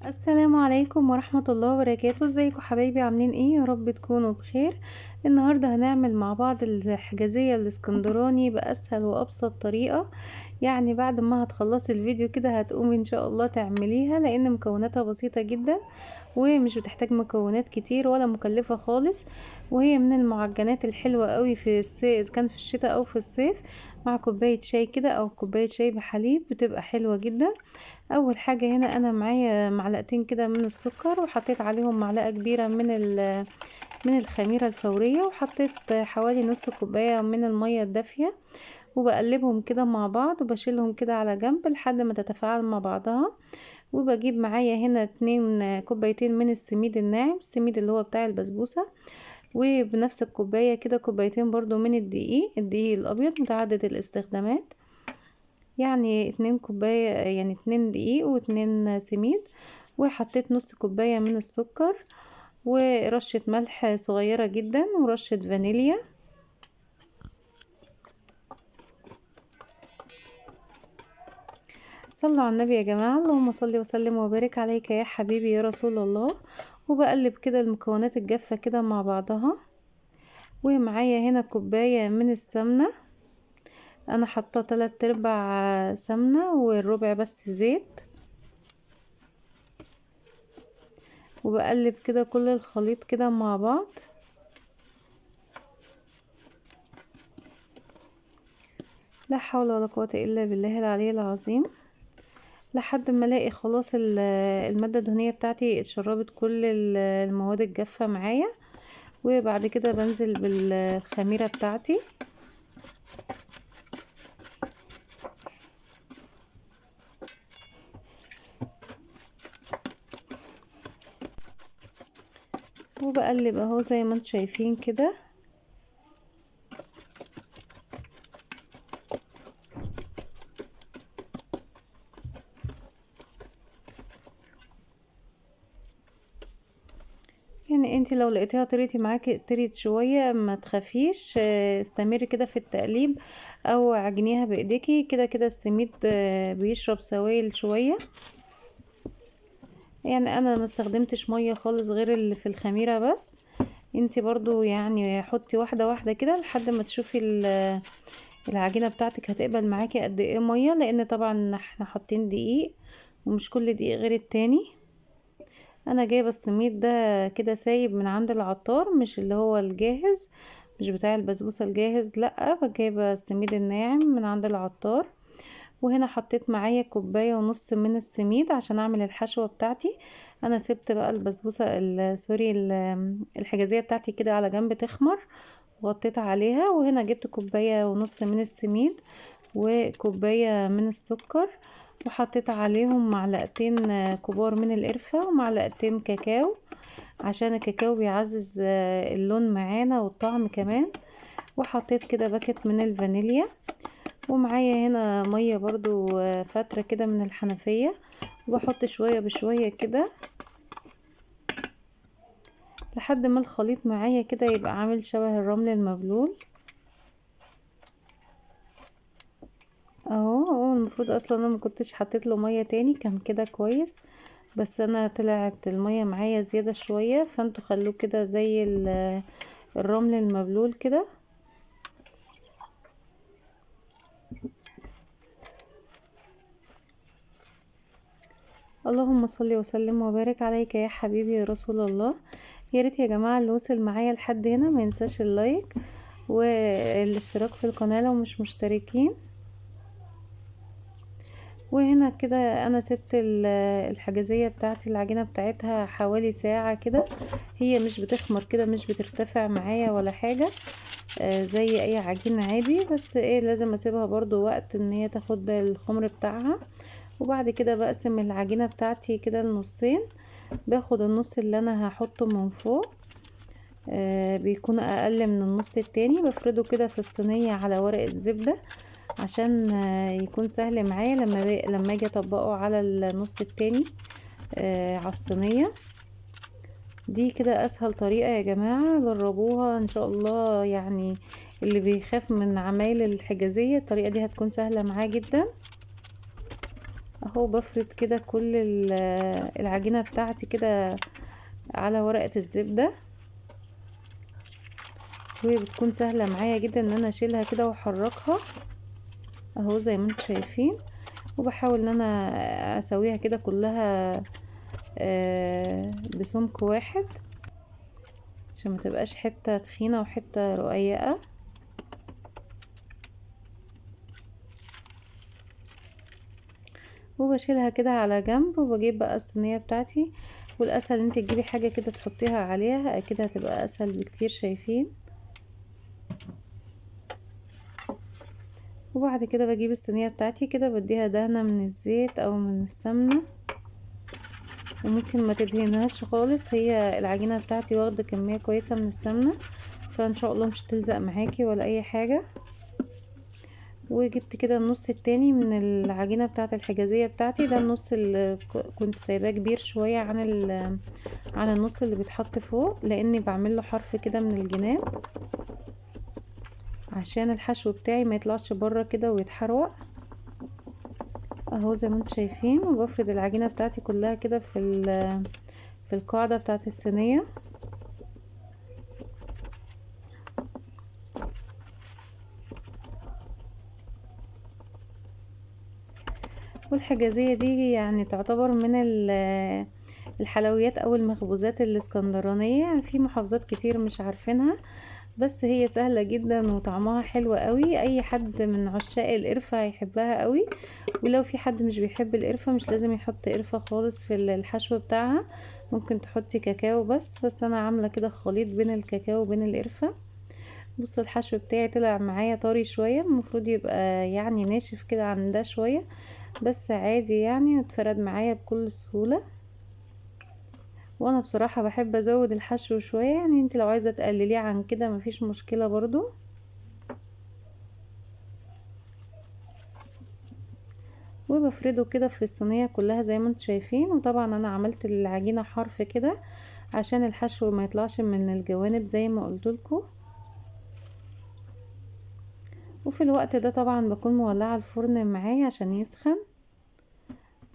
السلام عليكم ورحمة الله وبركاته. ازيكم حبايبي؟ عاملين ايه؟ يا رب تكونوا بخير. النهاردة هنعمل مع بعض الحجازية الاسكندراني بأسهل وأبسط طريقة. يعني بعد ما هتخلصي الفيديو كده هتقومي ان شاء الله تعمليها، لان مكوناتها بسيطة جدا ومش بتحتاج مكونات كتير ولا مكلفة خالص. وهي من المعجنات الحلوة قوي في الصيف، اذا كان في الشتاء او في الصيف، مع كوباية شاي كده او كوباية شاي بحليب بتبقى حلوة جدا. اول حاجة هنا انا معايا معلقتين كده من السكر، وحطيت عليهم معلقة كبيرة من الخميرة الفورية، وحطيت حوالي نص كوباية من المية الدافية، وبقلبهم كده مع بعض وبشيلهم كده على جنب لحد ما تتفاعل مع بعضها. وبجيب معايا هنا 2 كوبايتين من السميد الناعم، السميد اللي هو بتاع البسبوسة. وبنفس الكوباية كده كوبايتين برضو من الدقيق الابيض متعدد الاستخدامات. يعني 2 كوباية، يعني 2 دقيق و2 سميد. وحطيت نص كوباية من السكر، ورشة ملح صغيرة جدا، ورشة فانيليا. صلوا على النبي يا جماعة، اللهم صل وسلم وبارك عليك يا حبيبي يا رسول الله. وبقلب كده المكونات الجافة كده مع بعضها. ومعايا هنا كوباية من السمنة، انا حاطة 3/4 سمنة والربع بس زيت. وبقلب كده كل الخليط كده مع بعض. لا حول ولا قوة الا بالله العلي العظيم. لحد ما الاقي خلاص المادة الدهنية بتاعتي اتشربت كل المواد الجافة معايا. وبعد كده بنزل بالخميرة بتاعتي. وبقلب اهو زي ما انتم شايفين كده. يعني انتي لو لقيتيها طريتي معاكي طريت شوية ما تخافيش، استمري كده في التقليب او عجنيها بايديكي كده كده. السميد بيشرب سوائل شوية. يعني انا ما استخدمتش مية خالص غير اللي في الخميرة بس. انتي برضو يعني حطي واحدة واحدة كده لحد ما تشوفي العجينة بتاعتك هتقبل معاكي قد ايه مية، لان طبعا احنا حاطين دقيق ومش كل دقيق غير التاني. انا جايبه السميد ده كده سايب من عند العطار، مش اللي هو الجاهز، مش بتاع البسبوسه الجاهز، لا جايبه السميد الناعم من عند العطار. وهنا حطيت معايا كوبايه ونص من السميد عشان اعمل الحشوه بتاعتي. انا سبت بقى البسبوسه سوري الحجازيه بتاعتي كده على جنب تخمر، وغطيت عليها. وهنا جبت كوبايه ونص من السميد وكوبايه من السكر، وحطيت عليهم معلقتين كبار من القرفة ومعلقتين كاكاو، عشان الكاكاو بيعزز اللون معانا والطعم كمان. وحطيت كده باكت من الفانيليا. ومعايا هنا مية برضو فترة كده من الحنفية، وبحط شوية بشوية كده لحد ما الخليط معايا كده يبقى عامل شبه الرمل المبلول اهو. هو المفروض اصلا انا ما كنتش حطيت له ميه تاني، كان كده كويس. بس انا طلعت الميه معايا زياده شويه، فانتوا خلوه كده زي الرمل المبلول كده. اللهم صل وسلم وبارك عليك يا حبيبي يا رسول الله. يا ريت يا جماعه اللي وصل معايا لحد هنا ما ينساش اللايك والاشتراك في القناه لو مش مشتركين. وهنا كده انا سبت الحجازية بتاعتي العجينة بتاعتها حوالي ساعة كده. هي مش بتخمر كده، مش بترتفع معايا ولا حاجة، زي اي عجينة عادي، بس ايه لازم اسيبها برضو وقت ان هي تاخد الخمر بتاعها. وبعد كده بقسم العجينة بتاعتي كده لنصين، باخد النص اللي انا هحطه من فوق، بيكون اقل من النص التاني، بفرده كده في الصينية على ورقة زبدة عشان يكون سهل معايا لما اجي اطبقه على النص التاني على الصينية دي. كده اسهل طريقة يا جماعة، جربوها ان شاء الله. يعني اللي بيخاف من عمايل الحجازية الطريقة دي هتكون سهلة معاه جدا اهو بفرد كده كل العجينة بتاعتي كده على ورقة الزبدة، وبتكون سهلة معايا جدا ان انا اشيلها كده واحركها اهو زي ما انتم شايفين. وبحاول ان انا اسويها كده كلها بسمك واحد عشان ما تبقاش حتة تخينة وحتة رقيقة. وبشيلها كده على جنب، وبجيب بقى الصينية بتاعتي، والاسهل انت تجيبي حاجة كده تحطيها عليها اكيد هتبقى اسهل بكتير. شايفين؟ وبعد كده بجيب الصينية بتاعتي كده بديها دهنة من الزيت او من السمنة، وممكن ما تدهنهاش خالص، هي العجينة بتاعتي واخدة كمية كويسة من السمنة، فان شاء الله مش تلزق معاكي ولا اي حاجة. وجبت كده النص التاني من العجينة بتاعة الحجازية بتاعتي، ده النص اللي كنت سايباه كبير شوية عن النص اللي بيتحط فوق، لاني بعمل له حرف كده من الجناب عشان الحشو بتاعي ما يطلعش بره كده ويتحرق اهو زي ما انتم شايفين. وبفرد العجينة بتاعتي كلها كده في القاعدة بتاعة الصينية. والحجازية دي يعني تعتبر من الحلويات او المخبوزات الاسكندرانية، يعني في محافظات كتير مش عارفينها، بس هي سهلة جدا وطعمها حلو قوي، اي حد من عشاق القرفة هيحبها قوي. ولو في حد مش بيحب القرفة مش لازم يحط قرفة خالص في الحشو بتاعها، ممكن تحطي كاكاو بس انا عاملة كده خليط بين الكاكاو وبين القرفة. بصوا الحشو بتاعي طلع معايا طري شوية، المفروض يبقى يعني ناشف كده عن ده شوية، بس عادي يعني اتفرد معايا بكل سهولة. وانا بصراحة بحب ازود الحشو شوية، يعني انت لو عايزة تقلليه عن كده مفيش مشكلة برضو. وبفرده كده في الصينية كلها زي ما انتم شايفين. وطبعا انا عملت العجينة حرف كده عشان الحشو ما يطلعش من الجوانب زي ما قلتلكوا. وفي الوقت ده طبعا بكون مولعة الفرن معايا عشان يسخن.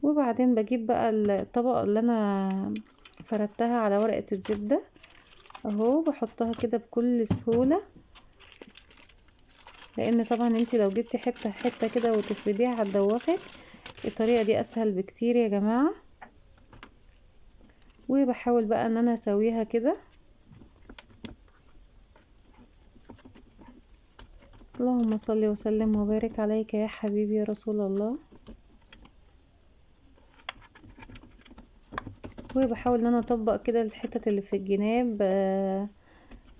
وبعدين بجيب بقى الطبقة اللي انا فردتها على ورقة الزبدة اهو، بحطها كده بكل سهولة، لان طبعا انتي لو جبتي حتة حتة كده وتفرديها هتدوخك، الطريقة دي اسهل بكتير يا جماعة. وبحاول بقى ان انا اسويها كده. اللهم صل وسلم وبارك عليك يا حبيبي يا رسول الله. وبحاول ان انا اطبق كده الحتت اللي في الجناب،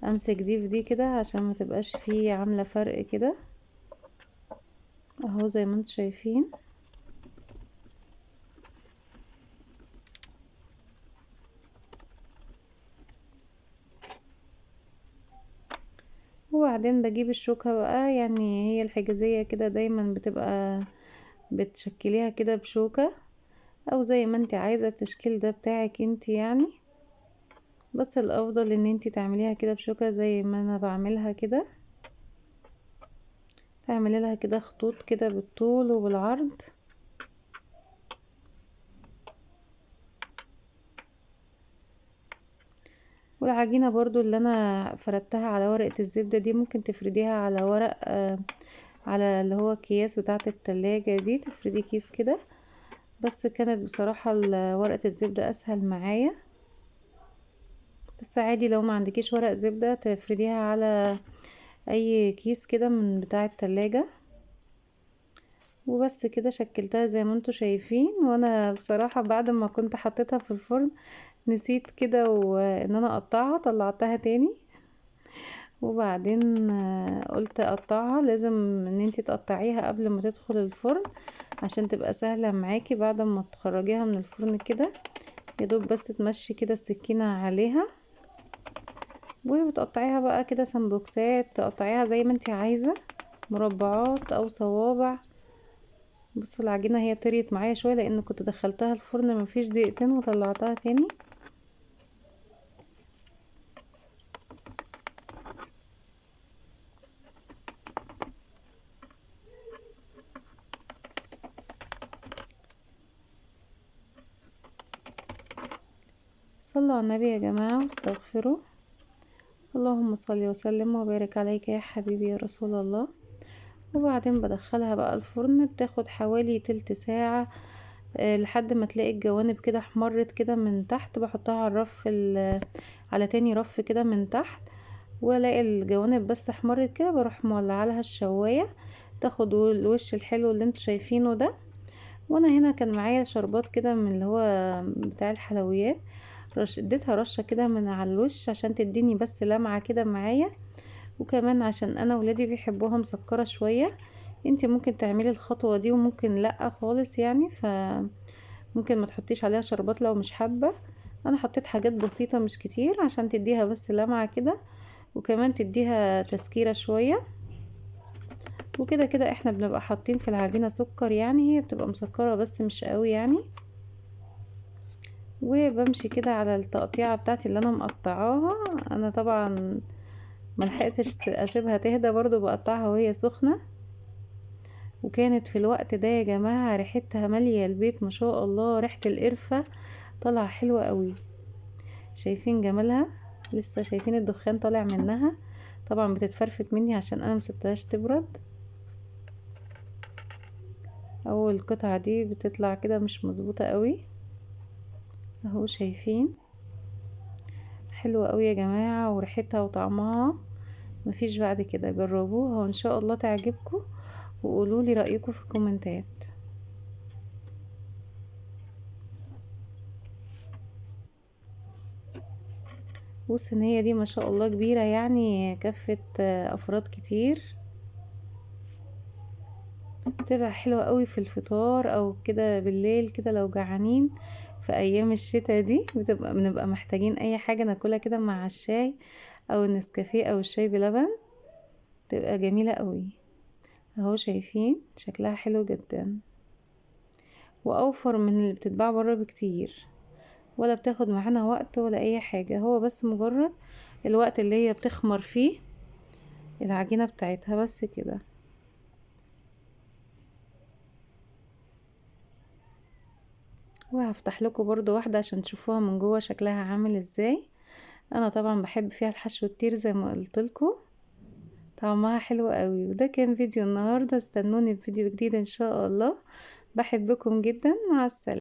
امسك دي في دي كده عشان ما تبقاش فيه عاملة فرق كده اهو زي ما انتم شايفين. وبعدين بجيب الشوكة بقى، يعني هي الحجازية كده دايما بتبقى بتشكليها كده بشوكة، او زي ما انت عايزة التشكيل ده بتاعك انت يعني، بس الافضل ان انت تعمليها كده بشوكة زي ما انا بعملها كده. تعملي لها كده خطوط كده بالطول وبالعرض. والعجينة برضو اللي انا فردتها على ورقة الزبدة دي ممكن تفرديها على ورق على اللي هو اكياس بتاعة التلاجة دي، تفردي كيس كده، بس كانت بصراحة ورقة الزبدة اسهل معايا. بس عادي لو ما عندكيش ورق زبدة تفرديها على اي كيس كده من بتاع التلاجة. وبس كده شكلتها زي ما انتوا شايفين. وانا بصراحة بعد ما كنت حطيتها في الفرن نسيت كده وان انا اقطعها، طلعتها تاني. وبعدين قلت اقطعها، لازم ان انتي تقطعيها قبل ما تدخل الفرن عشان تبقى سهلة معاكي بعد ما تخرجيها من الفرن كده، يدوب بس تمشي كده السكينة عليها. وبتقطعيها بقى كده سمبوكسات، تقطعيها زي ما انتي عايزة، مربعات او صوابع. بصوا العجينة هي طريت معايا شوية لان كنت دخلتها الفرن مفيش دقيقتين وطلعتها تاني. صلوا على النبي يا جماعة واستغفروا. اللهم صل وسلم وبارك عليك يا حبيبي يا رسول الله. وبعدين بدخلها بقى الفرن، بتاخد حوالي تلت ساعة لحد ما تلاقي الجوانب كده احمرت كده من تحت. بحطها على الرف على تاني رف كده من تحت، والاقي الجوانب بس احمرت كده، بروح مولعه لها الشوايه تاخد الوش الحلو اللي انتوا شايفينه ده. وانا هنا كان معايا شربات كده من اللي هو بتاع الحلويات، اديتها رشه كده من على الوش عشان تديني بس لمعه كده معايا، وكمان عشان انا ولادي بيحبوها مسكره شويه. انتي ممكن تعملي الخطوه دي وممكن لا خالص يعني، ممكن ما تحطيش عليها شربات لو مش حابه. انا حطيت حاجات بسيطه مش كتير عشان تديها بس لمعه كده، وكمان تديها تسكيره شويه. وكده كده احنا بنبقى حاطين في العجينه سكر، يعني هي بتبقى مسكره بس مش قوي يعني. وبمشي كده على التقطيعه بتاعتي اللي انا مقطعاها. انا طبعا ملحقتش اسيبها تهدى، برضو بقطعها وهي سخنه. وكانت في الوقت ده يا جماعه ريحتها ماليه البيت ما شاء الله، ريحه القرفه طالعه حلوه قوي. شايفين جمالها؟ لسه شايفين الدخان طالع منها. طبعا بتتفرفت مني عشان انا مسبتهاش تبرد. اول قطعة دي بتطلع كده مش مظبوطة قوي اهو، شايفين؟ حلوة قوي يا جماعة، وريحتها وطعمها مفيش بعد كده. جربوها وان شاء الله تعجبكم، وقولوا لي رأيكم في الكومنتات. والصينية دي ما شاء الله كبيرة، يعني كفت افراد كتير. بتبقى حلوة قوي في الفطار او كده بالليل كده لو جعانين في ايام الشتاء دي، بنبقى محتاجين اي حاجة ناكلها كده مع الشاي او النسكافيه او الشاي بلبن، تبقى جميلة قوي. اهو شايفين شكلها حلو جدا، واوفر من اللي بتتباع بره بكتير، ولا بتاخد معانا وقت ولا اي حاجة. هو بس مجرد الوقت اللي هي بتخمر فيه العجينة بتاعتها بس كده. وهفتح لكم برضو واحدة عشان تشوفوها من جوه شكلها عامل ازاي. انا طبعا بحب فيها الحشو كتير زي ما قلت لكم، طعمها حلو قوي. وده كان فيديو النهاردة، استنوني بفيديو جديد ان شاء الله. بحبكم جدا، مع السلامة.